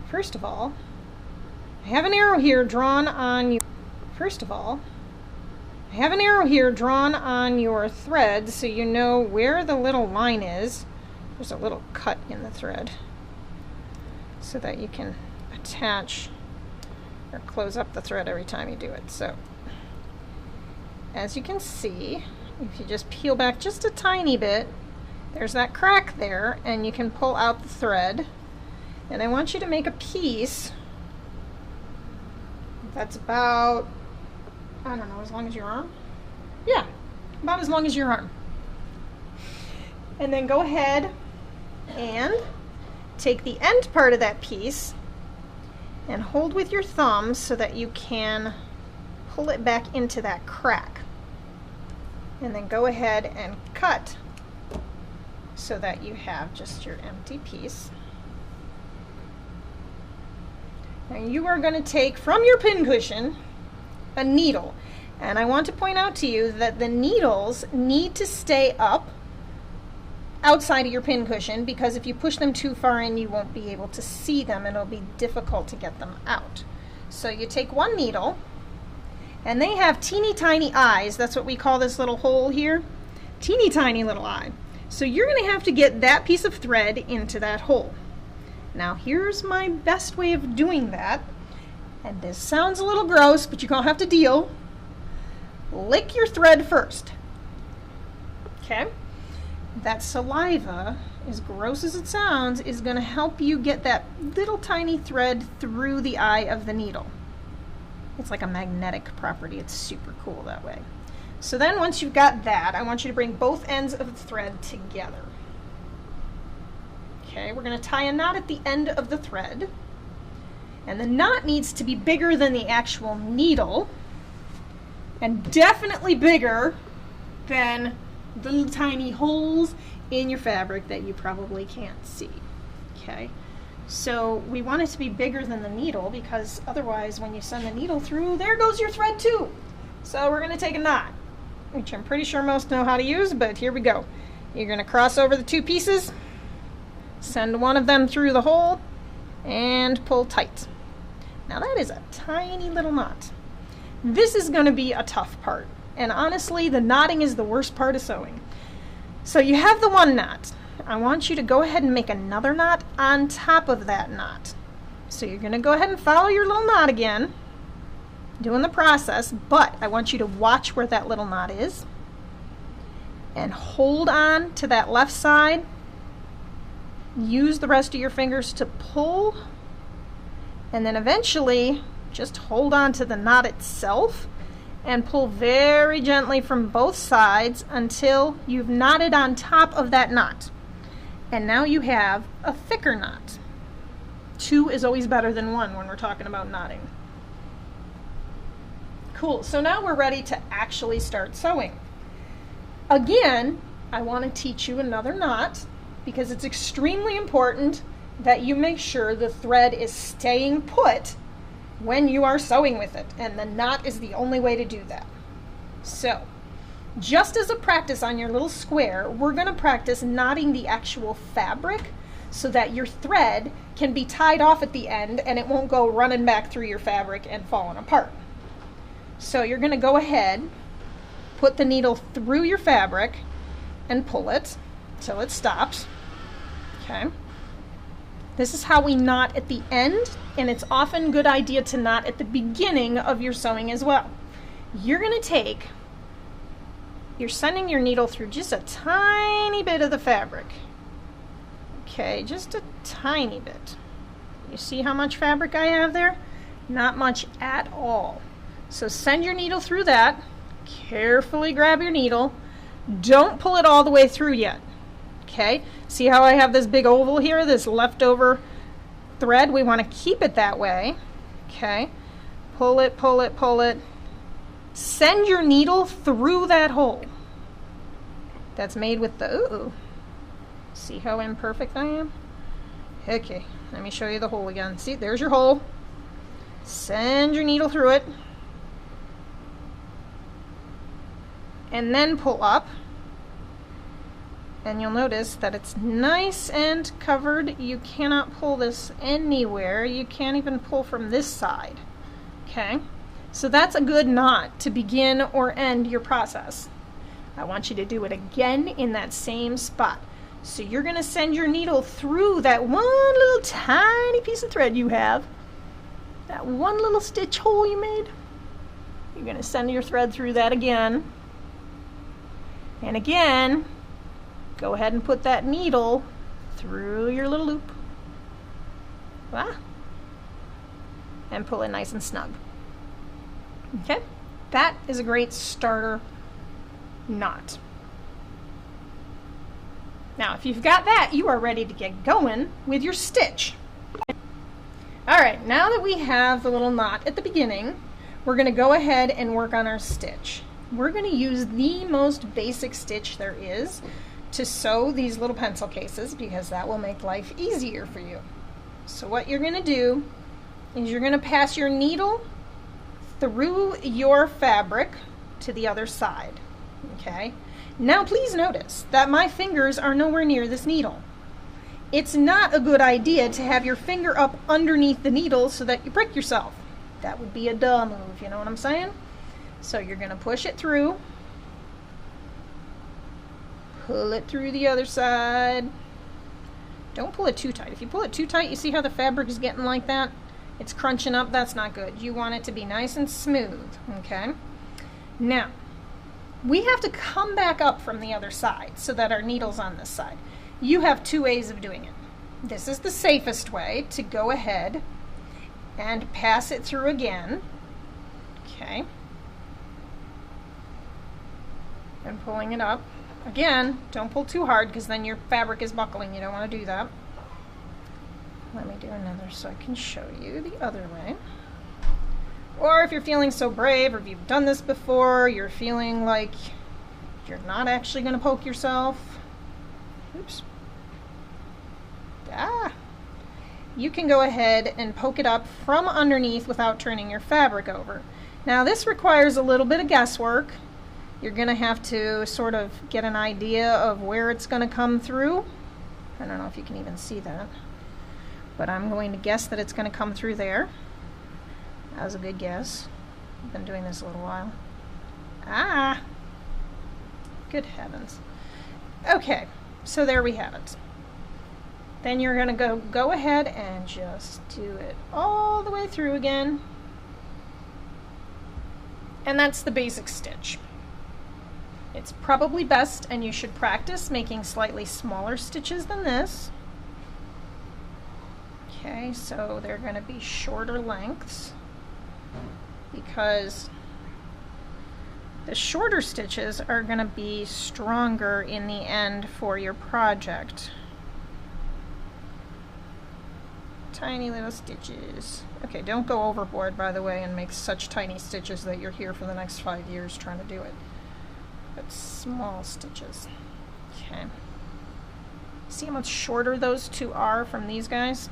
First of all, I have an arrow here drawn on your thread so you know where the little line is. There's a little cut in the thread so that you can attach or close up the thread every time you do it. So as you can see, if you just peel back just a tiny bit, there's that crack there, and you can pull out the thread. And I want you to make a piece that's about, I don't know, as long as your arm? Yeah, about as long as your arm. And then go ahead and take the end part of that piece and hold with your thumb so that you can pull it back into that crack. And then go ahead and cut so that you have just your empty piece. Now you are going to take from your pincushion a needle, and I want to point out to you that the needles need to stay up outside of your pincushion, because if you push them too far in, you won't be able to see them and it'll be difficult to get them out. So you take one needle, and they have teeny tiny eyes. That's what we call this little hole here, teeny tiny little eye. So you're going to have to get that piece of thread into that hole. Now here's my best way of doing that, and this sounds a little gross, but you're going to have to deal. Lick your thread first. Okay? That saliva, as gross as it sounds, is going to help you get that little tiny thread through the eye of the needle. It's like a magnetic property. It's super cool that way. So then once you've got that, I want you to bring both ends of the thread together. Okay, we're going to tie a knot at the end of the thread, and the knot needs to be bigger than the actual needle, and definitely bigger than the little tiny holes in your fabric that you probably can't see. Okay, so we want it to be bigger than the needle, because otherwise when you send the needle through, there goes your thread too. So we're going to take a knot, which I'm pretty sure most know how to use, but here we go. You're going to cross over the two pieces, send one of them through the hole, and pull tight. Now that is a tiny little knot. This is going to be a tough part, and honestly the knotting is the worst part of sewing. So you have the one knot. I want you to go ahead and make another knot on top of that knot. So you're going to go ahead and follow your little knot again, doing the process, but I want you to watch where that little knot is and hold on to that left side. Use the rest of your fingers to pull, and then eventually just hold on to the knot itself and pull very gently from both sides until you've knotted on top of that knot. And now you have a thicker knot. 2 is always better than 1 when we're talking about knotting. Cool, so now we're ready to actually start sewing. Again, I want to teach you another knot, because it's extremely important that you make sure the thread is staying put when you are sewing with it, and the knot is the only way to do that. So, just as a practice on your little square, we're going to practice knotting the actual fabric so that your thread can be tied off at the end and it won't go running back through your fabric and falling apart. So you're going to go ahead, put the needle through your fabric and pull it till it stops. Okay. This is how we knot at the end, and it's often a good idea to knot at the beginning of your sewing as well. You're sending your needle through just a tiny bit of the fabric. Okay, just a tiny bit. You see how much fabric I have there? Not much at all. So send your needle through that. Carefully grab your needle. Don't pull it all the way through yet. Okay, see how I have this big oval here, this leftover thread? We want to keep it that way. Okay, pull it, pull it, pull it. Send your needle through that hole that's made with the, ooh, see how imperfect I am? Okay, let me show you the hole again. See, there's your hole. Send your needle through it, and then pull up. and you'll notice that it's nice and covered. You cannot pull this anywhere. You can't even pull from this side. Okay, so that's a good knot to begin or end your process. I want you to do it again in that same spot. So you're going to send your needle through that one little tiny piece of thread you have, that one little stitch hole you made. You're going to send your thread through that again. And again, go ahead and put that needle through your little loop. And pull it nice and snug. Okay? That is a great starter knot. Now, if you've got that, you are ready to get going with your stitch. All right, now that we have the little knot at the beginning, we're going to go ahead and work on our stitch. We're going to use the most basic stitch there is to sew these little pencil cases, because that will make life easier for you. So what you're going to do is you're going to pass your needle through your fabric to the other side. Okay? Now please notice that my fingers are nowhere near this needle. It's not a good idea to have your finger up underneath the needle so that you prick yourself. That would be a duh move, you know what I'm saying? So you're going to push it through, pull it through the other side. Don't pull it too tight. If you pull it too tight, you see how the fabric is getting like that? It's crunching up. That's not good. You want it to be nice and smooth, okay? Now, we have to come back up from the other side so that our needle's on this side. You have two ways of doing it. This is the safest way, to go ahead and pass it through again. Okay. And pulling it up. Again, don't pull too hard because then your fabric is buckling. You don't want to do that. Let me do another so I can show you the other way. Or if you're feeling so brave, or if you've done this before, you're feeling like you're not actually going to poke yourself. Oops. You can go ahead and poke it up from underneath without turning your fabric over. Now this requires a little bit of guesswork. You're going to have to sort of get an idea of where it's going to come through. I don't know if you can even see that, but I'm going to guess that it's going to come through there. That was a good guess. I've been doing this a little while. Good heavens. Okay, so there we have it. Then you're going to go ahead and just do it all the way through again. And that's the basic stitch. It's probably best, and you should practice making slightly smaller stitches than this. Okay, so they're going to be shorter lengths, because the shorter stitches are going to be stronger in the end for your project. Tiny little stitches. Okay, don't go overboard, by the way, and make such tiny stitches that you're here for the next 5 years trying to do it. But small stitches. Okay. See how much shorter those two are from these guys?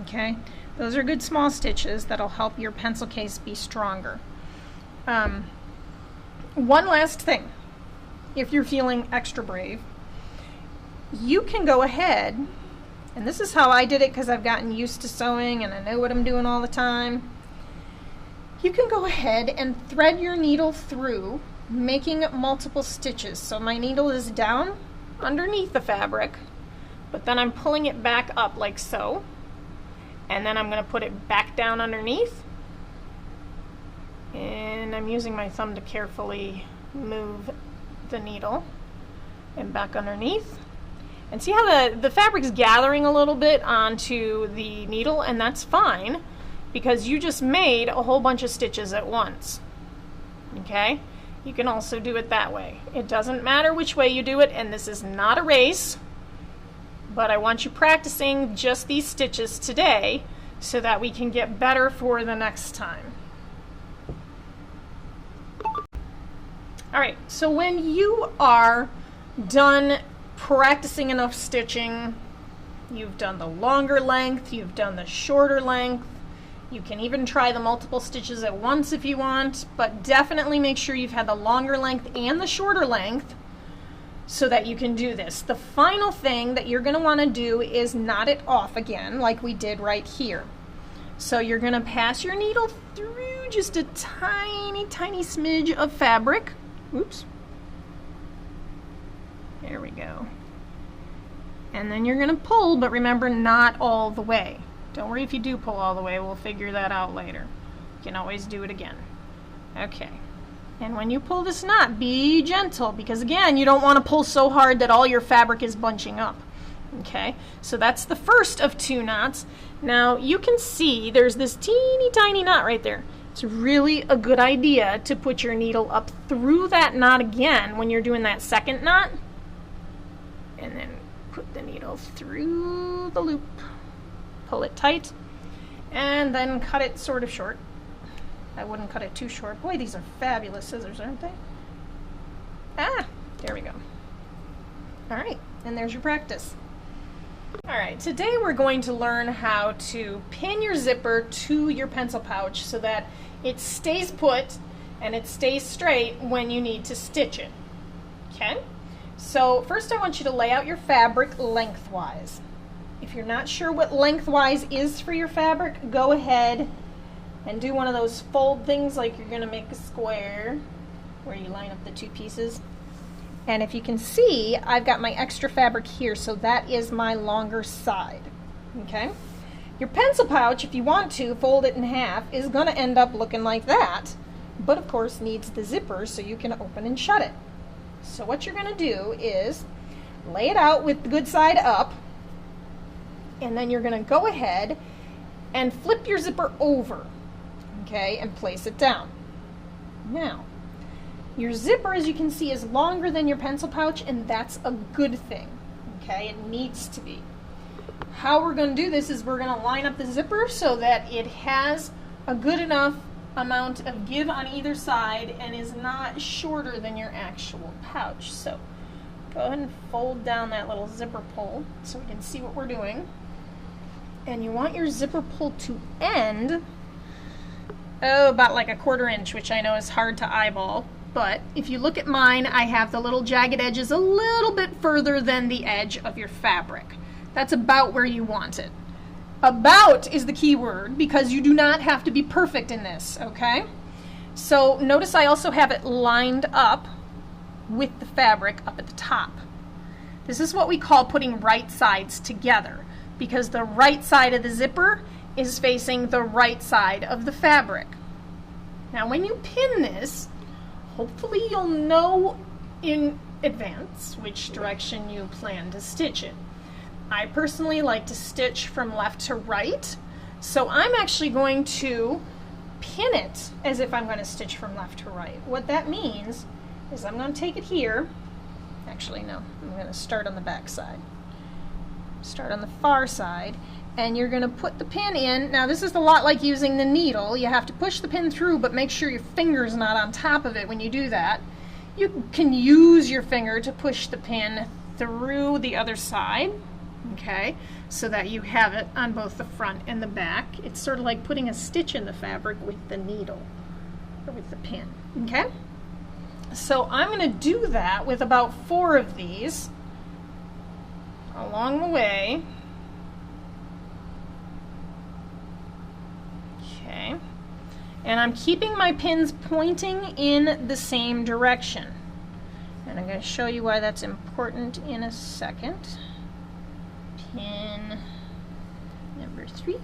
Okay. Those are good small stitches that'll help your pencil case be stronger. One last thing. If you're feeling extra brave, you can go ahead, and this is how I did it because I've gotten used to sewing and I know what I'm doing all the time. You can go ahead and thread your needle through, making multiple stitches. So my needle is down underneath the fabric, but then I'm pulling it back up like so, and then I'm going to put it back down underneath, and I'm using my thumb to carefully move the needle and back underneath. And see how the fabric's gathering a little bit onto the needle, and that's fine because you just made a whole bunch of stitches at once. Okay? You can also do it that way. It doesn't matter which way you do it, and this is not a race, but I want you practicing just these stitches today so that we can get better for the next time. All right, so when you are done practicing enough stitching, you've done the longer length, you've done the shorter length, you can even try the multiple stitches at once if you want, but definitely make sure you've had the longer length and the shorter length so that you can do this. The final thing that you're going to want to do is knot it off again like we did right here. So you're going to pass your needle through just a tiny, tiny smidge of fabric. Oops. There we go. And then you're going to pull, but remember, not all the way. Don't worry if you do pull all the way. We'll figure that out later. You can always do it again. Okay. And when you pull this knot, be gentle, because again, you don't want to pull so hard that all your fabric is bunching up. Okay, so that's the first of 2 knots. Now you can see there's this teeny tiny knot right there. It's really a good idea to put your needle up through that knot again when you're doing that second knot. And then put the needle through the loop. Pull it tight. And then cut it sort of short. I wouldn't cut it too short. Boy, these are fabulous scissors, aren't they? Ah, there we go. All right, and there's your practice. All right, today we're going to learn how to pin your zipper to your pencil pouch so that it stays put and it stays straight when you need to stitch it. Okay? So first I want you to lay out your fabric lengthwise. If you're not sure what lengthwise is for your fabric, go ahead and do one of those fold things like you're going to make a square where you line up the 2 pieces. And if you can see, I've got my extra fabric here, so that is my longer side. Okay? Your pencil pouch, if you want to fold it in half, is going to end up looking like that, but of course needs the zipper so you can open and shut it. So what you're going to do is lay it out with the good side up, and then you're going to go ahead and flip your zipper over, okay, and place it down. Now, your zipper, as you can see, is longer than your pencil pouch, and that's a good thing, okay? It needs to be. How we're going to do this is we're going to line up the zipper so that it has a good enough amount of give on either side and is not shorter than your actual pouch. So go ahead and fold down that little zipper pull so we can see what we're doing. And you want your zipper pull to end, about like a 1/4 inch, which I know is hard to eyeball. But if you look at mine, I have the little jagged edges a little bit further than the edge of your fabric. That's about where you want it. About is the key word because you do not have to be perfect in this, okay? So notice I also have it lined up with the fabric up at the top. This is what we call putting right sides together because the right side of the zipper is facing the right side of the fabric. Now when you pin this, hopefully you'll know in advance which direction you plan to stitch it. I personally like to stitch from left to right, so I'm actually going to pin it as if I'm going to stitch from left to right. What that means is I'm going to take it here. Actually, no, I'm going to start on the back side. Start on the far side, and you're going to put the pin in. Now this is a lot like using the needle. You have to push the pin through, but make sure your finger's not on top of it when you do that. You can use your finger to push the pin through the other side, okay, so that you have it on both the front and the back. It's sort of like putting a stitch in the fabric with the needle, or with the pin, okay? So I'm going to do that with about 4 of these along the way. Okay, and I'm keeping my pins pointing in the same direction. And I'm going to show you why that's important in a second. Pin number 3.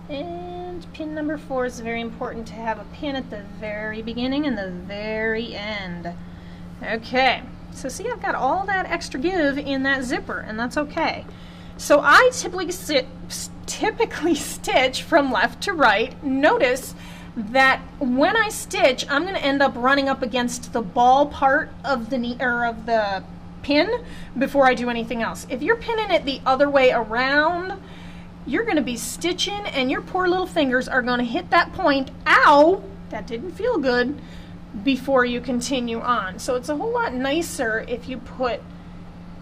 And pin number 4 is very important to have a pin at the very beginning and the very end. Okay, so see, I've got all that extra give in that zipper, and that's okay. So I typically stitch from left to right. Notice that when I stitch, I'm going to end up running up against the ball part of the pin before I do anything else. If you're pinning it the other way around, you're going to be stitching and your poor little fingers are going to hit that point, ow, that didn't feel good, before you continue on. So it's a whole lot nicer if you put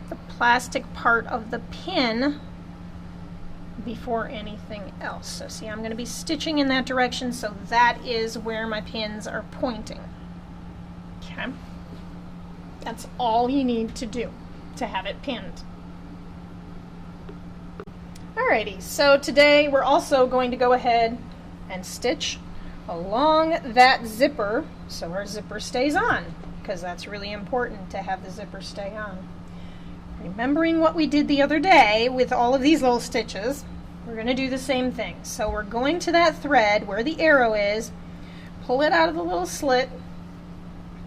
the plastic part of the pin before anything else. So see, I'm going to be stitching in that direction, so that is where my pins are pointing. Okay. That's all you need to do to have it pinned. Alrighty, so today we're also going to go ahead and stitch along that zipper so our zipper stays on, because that's really important to have the zipper stay on. Remembering what we did the other day with all of these little stitches, we're going to do the same thing. So we're going to that thread where the arrow is, pull it out of the little slit.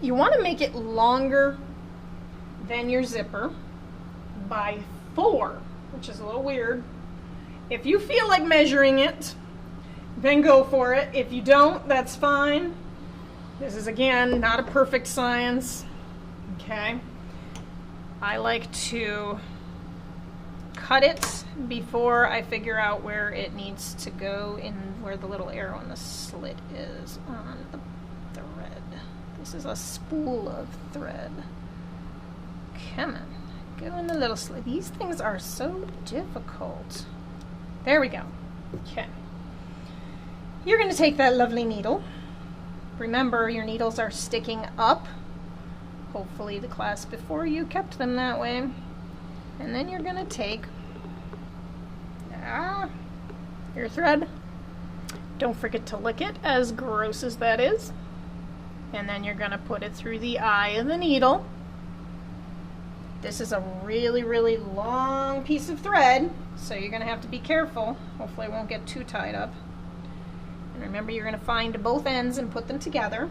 You want to make it longer than your zipper by 4, which is a little weird. If you feel like measuring it, then go for it. If you don't, that's fine. This is, again, not a perfect science. Okay? I like to cut it before I figure out where it needs to go, in where the little arrow in the slit is on the thread. This is a spool of thread. Come on, go in the little slit. These things are so difficult. There we go. Okay. You're going to take that lovely needle. Remember, your needles are sticking up. Hopefully the class before you kept them that way. And then you're going to take your thread. Don't forget to lick it, as gross as that is. And then you're going to put it through the eye of the needle. This is a really, really long piece of thread, so you're going to have to be careful. Hopefully it won't get too tied up. And remember, you're going to find both ends and put them together.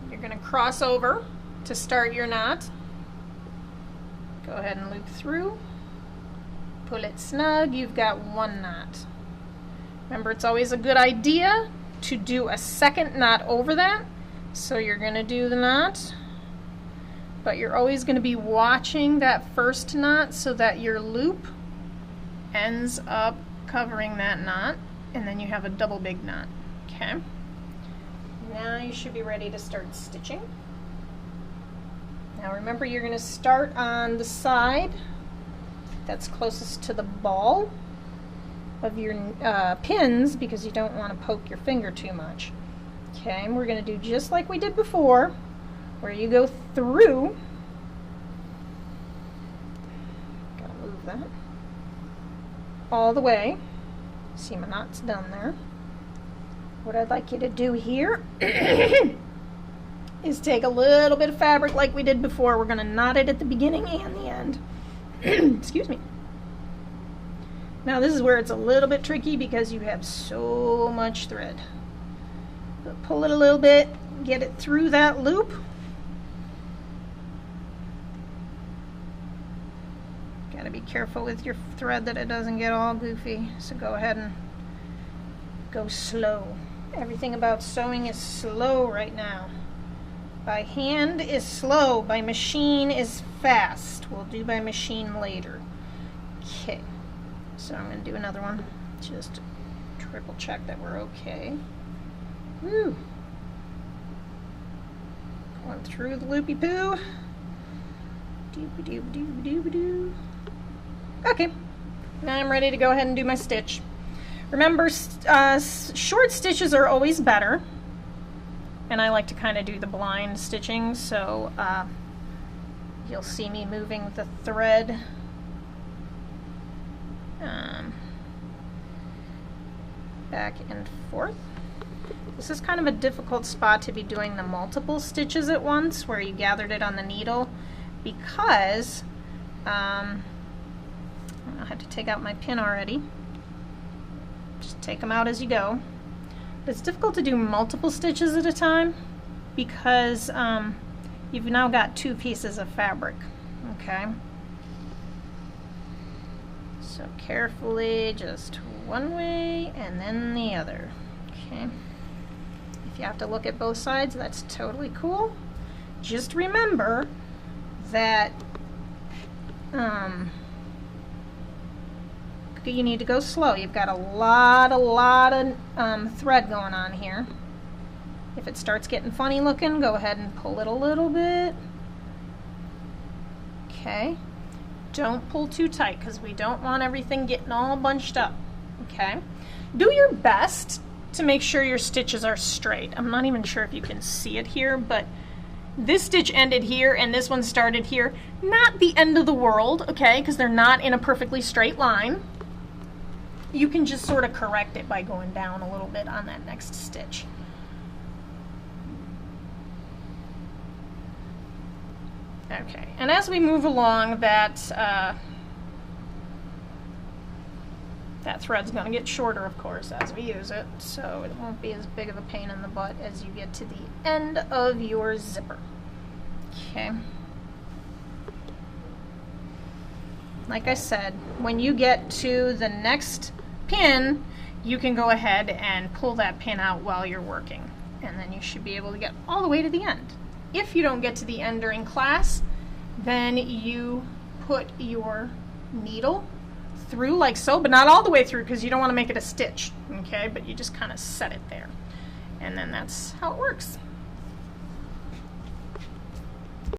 You're going to cross over to start your knot. Go ahead and loop through. Pull it snug. You've got one knot. Remember, it's always a good idea to do a second knot over that. So you're going to do the knot, but you're always going to be watching that first knot so that your loop ends up covering that knot, and then you have a double big knot. Okay. Now you should be ready to start stitching. Now remember, you're going to start on the side that's closest to the ball of your pins, because you don't want to poke your finger too much. Okay, and we're going to do just like we did before, where you go through. Gotta move that all the way. See, my knot's done there. What I'd like you to do here is take a little bit of fabric like we did before. We're going to knot it at the beginning and the end. Excuse me. Now this is where it's a little bit tricky because you have so much thread. But pull it a little bit, get it through that loop. Got to be careful with your thread that it doesn't get all goofy, so go ahead and go slow. Everything about sewing is slow right now. By hand is slow, by machine is fast. We'll do by machine later. Okay, so I'm going to do another one, just to triple check that we're okay. Woo! Going through the loopy poo. Doo-ba-doo-ba-doo-ba-doo-ba-doo. Okay, now I'm ready to go ahead and do my stitch. Remember, short stitches are always better, and I like to kind of do the blind stitching, so you'll see me moving the thread back and forth. This is kind of a difficult spot to be doing the multiple stitches at once, where you gathered it on the needle, because I had to take out my pin already. Just take them out as you go. But it's difficult to do multiple stitches at a time because you've now got two pieces of fabric. Okay. So carefully, just one way and then the other. Okay. If you have to look at both sides, that's totally cool. Just remember that you need to go slow. You've got a lot of thread going on here. If it starts getting funny looking, go ahead and pull it a little bit. Okay. Don't pull too tight because we don't want everything getting all bunched up. Okay. Do your best to make sure your stitches are straight. I'm not even sure if you can see it here, but this stitch ended here and this one started here. Not the end of the world, okay, because they're not in a perfectly straight line. You can just sort of correct it by going down a little bit on that next stitch. Okay, and as we move along, that thread's going to get shorter, of course, as we use it, so it won't be as big of a pain in the butt as you get to the end of your zipper. Okay. Like I said, when you get to the next pin, you can go ahead and pull that pin out while you're working, and then you should be able to get all the way to the end. If you don't get to the end during class, then you put your needle through like so, but not all the way through because you don't want to make it a stitch, okay? But you just kind of set it there, and then that's how it works.